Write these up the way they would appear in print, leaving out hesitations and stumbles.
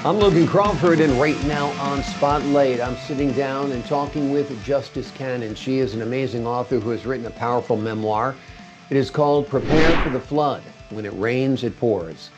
I'm Logan Crawford, and right now on Spotlight, I'm sitting down and talking with Justice Cannon. She is an amazing author who has written a powerful memoir. It is called Prepare for the Flood. When it rains, it pours.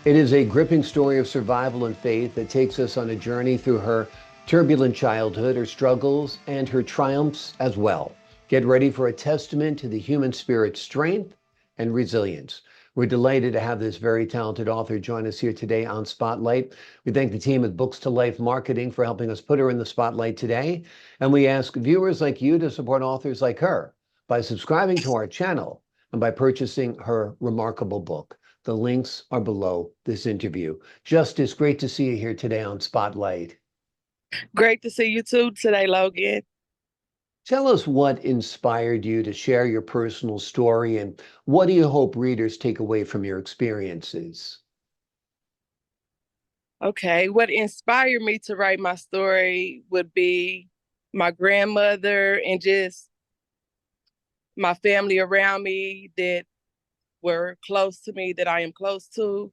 It is a gripping story of survival and faith that takes us on a journey through her turbulent childhood, her struggles, and her triumphs as well. Get ready for a testament to the human spirit's strength and resilience. We're delighted to have this very talented author join us here today on Spotlight. We thank the team at Books to Life Marketing for helping us put her in the spotlight today. And we ask viewers like you to support authors like her by subscribing to our channel and by purchasing her remarkable book. The links are below this interview. Justice, great to see you here today on Spotlight. Great to see you too today, Logan. Tell us what inspired you to share your personal story and what do you hope readers take away from your experiences? Okay, what inspired me to write my story would be my grandmother and just my family around me that were close to me, that I am close to,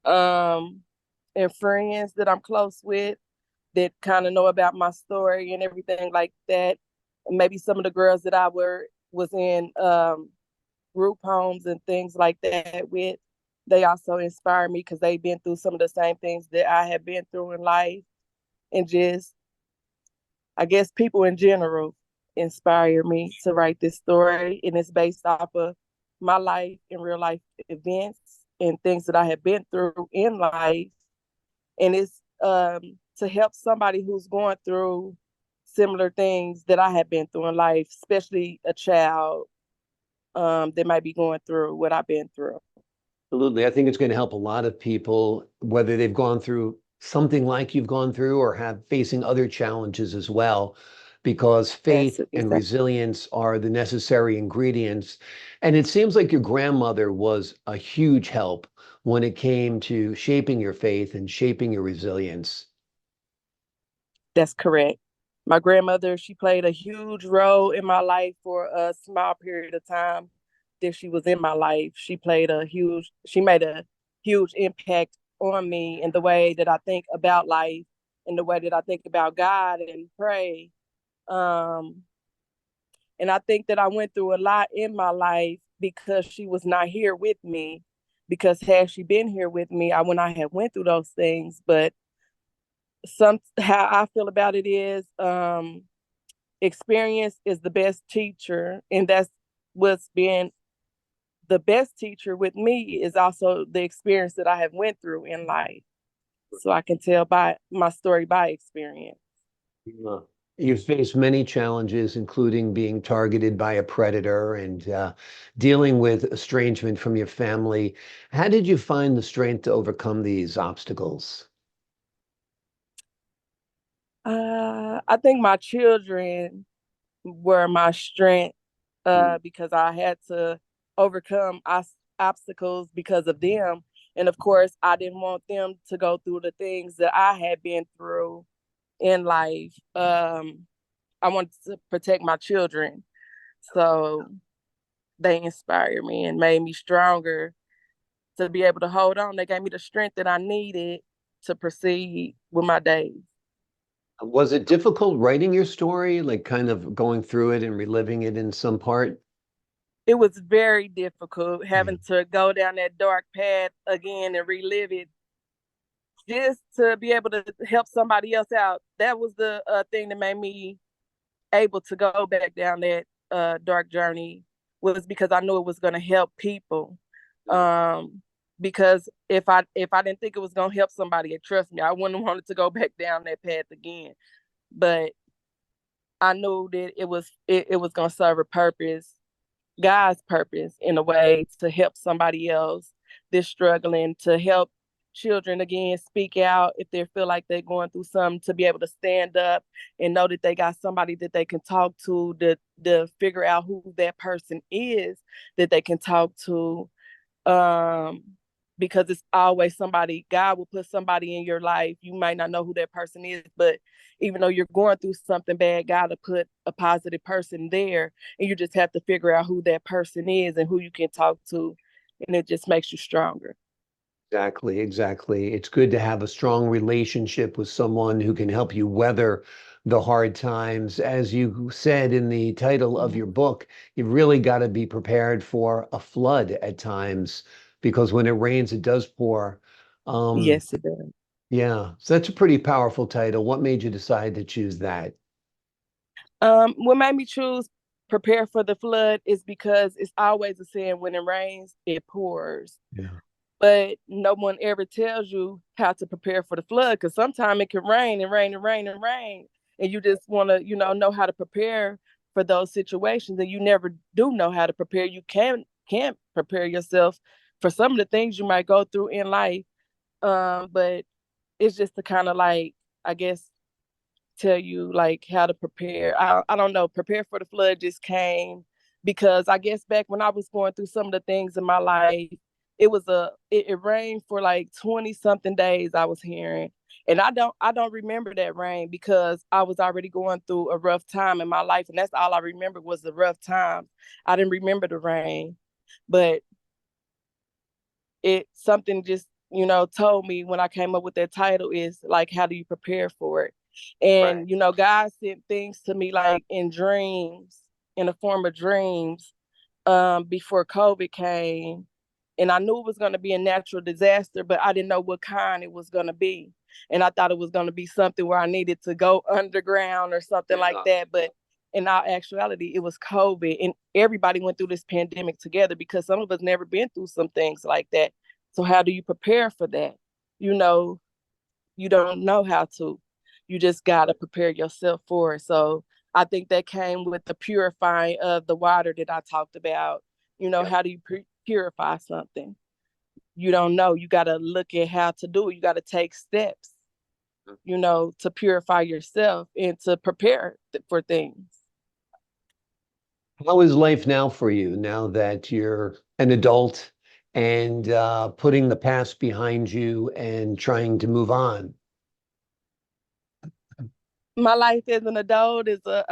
um, and friends that I'm close with that kind of know about my story and everything like that. And maybe some of the girls that was in group homes and things like that with. They also inspire me because they've been through some of the same things that I have been through in life. And just, I guess, people in general inspire me to write this story. And it's based off of my life and real life events and things that I have been through in life. And it's to help somebody who's going through similar things that I have been through in life, especially a child that might be going through what I've been through. Absolutely. I think it's going to help a lot of people, whether they've gone through something like you've gone through or have facing other challenges as well, because That's faith and exactly. resilience are the necessary ingredients. And it seems like your grandmother was a huge help when it came to shaping your faith and shaping your resilience. That's correct. My grandmother, she played a huge role in my life for a small period of time that she was in my life. She made a huge impact on me in the way that I think about life, in the way that I think about God and pray. Um, and I think that I went through a lot in my life because she was not here with me. Because had she been here with me, I would not have went through those things. But some how I feel about it is experience is the best teacher, and that's what's been the best teacher with me is also the experience that I have went through in life. So I can tell by my story by experience. Uh, You've faced many challenges, including being targeted by a predator and dealing with estrangement from your family. How did you find the strength to overcome these obstacles? I think my children were my strength Mm. because I had to overcome obstacles because of them. And of course, I didn't want them to go through the things that I had been through in life. I wanted to protect my children. So they inspired me and made me stronger to be able to hold on. They gave me the strength that I needed to proceed with my days. Was it difficult writing your story, like kind of going through it and reliving it in some part? It was very difficult Yeah. having to go down that dark path again and relive it just to be able to help somebody else out. That was the thing that made me able to go back down that dark journey was because I knew it was going to help people. Um, because if I didn't think it was going to help somebody, trust me, I wouldn't want it to go back down that path again. But I knew that it was going to serve a purpose, God's purpose in a way to help somebody else that's struggling, to help children again speak out if they feel like they're going through something, to be able to stand up and know that they got somebody that they can talk to figure out who that person is that they can talk to. Um, because it's always somebody, God will put somebody in your life. You might not know who that person is, but even though you're going through something bad, God will put a positive person there. And you just have to figure out who that person is and who you can talk to. And it just makes you stronger. Exactly, exactly. It's good to have a strong relationship with someone who can help you weather the hard times. As you said in the title of Mhm. your book, you've really got to be prepared for a flood at times because when it rains, it does pour. Um, Yes, it does. yeah, so that's a pretty powerful title. What made you decide to choose that? What made me choose prepare for the flood is because it's always a saying when it rains, it pours. Yeah. But no one ever tells you how to prepare for the flood because sometimes it can rain and rain and rain and rain. And you just want to, know how to prepare for those situations. And you never do know how to prepare. You can't prepare yourself for some of the things you might go through in life. But it's just to kind of like, I guess, tell you like how to prepare. I don't know. Prepare for the flood just came because I guess back when I was going through some of the things in my life, it rained for like 20 something days I was hearing. And I don't remember that rain because I was already going through a rough time in my life. And that's all I remember was the rough time. I didn't remember the rain. But it something just told me when I came up with that title is like how do you prepare for it. Right. And God sent things to me like in dreams, in the form of dreams, before COVID came. And I knew it was going to be a natural disaster, but I didn't know what kind it was going to be. And I thought it was going to be something where I needed to go underground or something like that. But in our actuality, it was COVID. And everybody went through this pandemic together because some of us never been through some things like that. So how do you prepare for that? You know, you don't know how to. You just got to prepare yourself for it. So I think that came with the purifying of the water that I talked about. Yep. How do you purify something? You don't know. You got to look at how to do it. You got to take steps, to purify yourself and to prepare for things. How is life now for you now that you're an adult and putting the past behind you and trying to move on? My life as an adult is a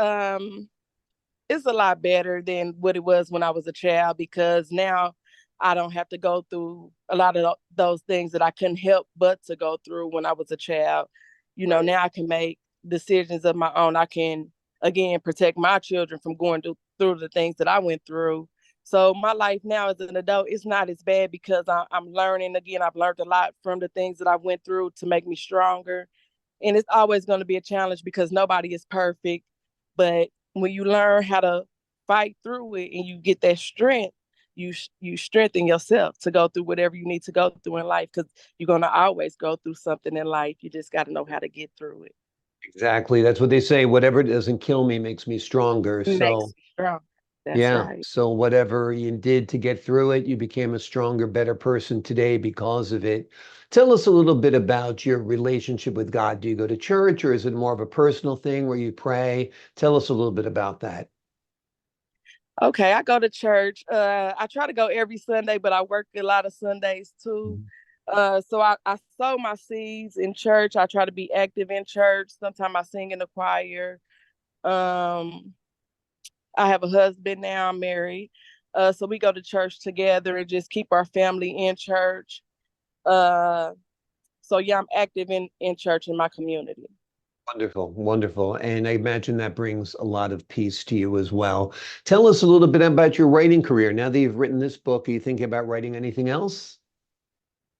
lot better than what it was when I was a child because now I don't have to go through a lot of those things that I couldn't help but to go through when I was a child. Right. Now I can make decisions of my own. I can again protect my children from going through the things that I went through. So my life now as an adult is not as bad because I'm learning again. I've learned a lot from the things that I went through to make me stronger. And it's always going to be a challenge because nobody is perfect. But when you learn how to fight through it and you get that strength, you strengthen yourself to go through whatever you need to go through in life because you're going to always go through something in life. You just got to know how to get through it. Exactly. That's what they say. Whatever doesn't kill me makes me stronger. It So, makes you strong. That's yeah. right. So, whatever you did to get through it, you became a stronger, better person today because of it. Tell us a little bit about your relationship with God. Do you go to church or is it more of a personal thing where you pray? Tell us a little bit about that. Okay, I go to church. I try to go every Sunday, but I work a lot of Sundays too. Mhm. So I sow my seeds in church. I try to be active in church. Sometimes I sing in the choir. Um, I have a husband now. I'm married. So we go to church together and just keep our family in church. Uh, so yeah, I'm active in church in my community. Wonderful, wonderful. And I imagine that brings a lot of peace to you as well. Tell us a little bit about your writing career. Now that you've written this book, are you thinking about writing anything else?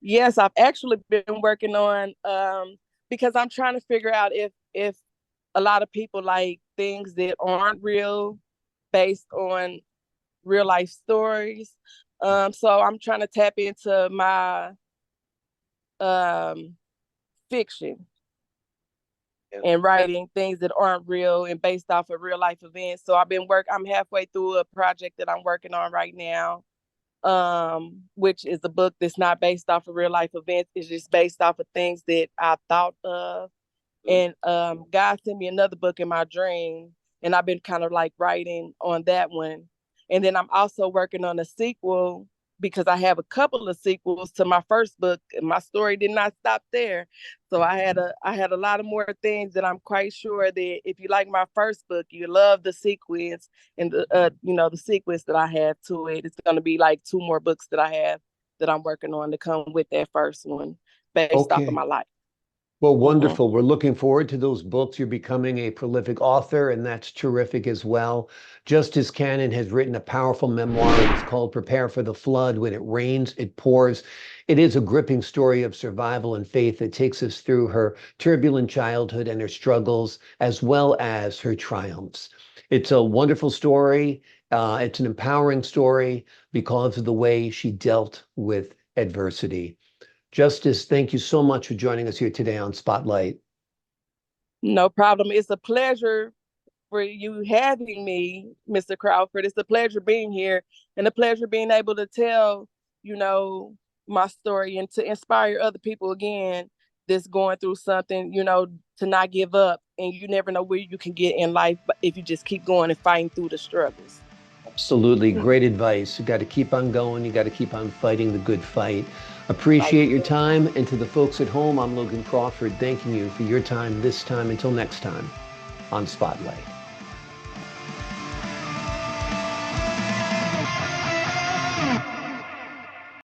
Yes, I've actually been working on because I'm trying to figure out if a lot of people like things that aren't real based on real life stories. So I'm trying to tap into my um fiction Yeah. and writing things that aren't real and based off of real life events. So I'm halfway through a project that I'm working on right now, which is a book that's not based off of real life events. It's just based off of things that I thought of. Mm. And God sent me another book in my dream, and I've been kind of like writing on that one. And then I'm also working on a sequel because I have a couple of sequels to my first book. And my story did not stop there, so I had a lot of more things that I'm quite sure that if you like my first book, you love the sequence and the sequence that I have to it. It's going to be like two more books that I have that I'm working on to come with that first one based off of Okay. my life. Well, Mm-hmm. wonderful. We're looking forward to those books. You're becoming a prolific author, and that's terrific as well. Justice Cannon has written a powerful memoir. It's called Prepare for the Flood. When it rains, it pours. It is a gripping story of survival and faith that takes us through her turbulent childhood and her struggles, as well as her triumphs. It's a wonderful story. It's an empowering story because of the way she dealt with adversity. Justice, thank you so much for joining us here today on Spotlight. No problem. It's a pleasure for you having me, Mr. Crawford. It's a pleasure being here and a pleasure being able to tell, my story and to inspire other people again that's going through something, to not give up. And you never know where you can get in life but if you just keep going and fighting through the struggles. Absolutely. Great advice. You got to keep on going. You got to keep on fighting the good fight. Appreciate your time. And to the folks at home, I'm Logan Crawford, thanking you for your time this time. Until next time on Spotlight.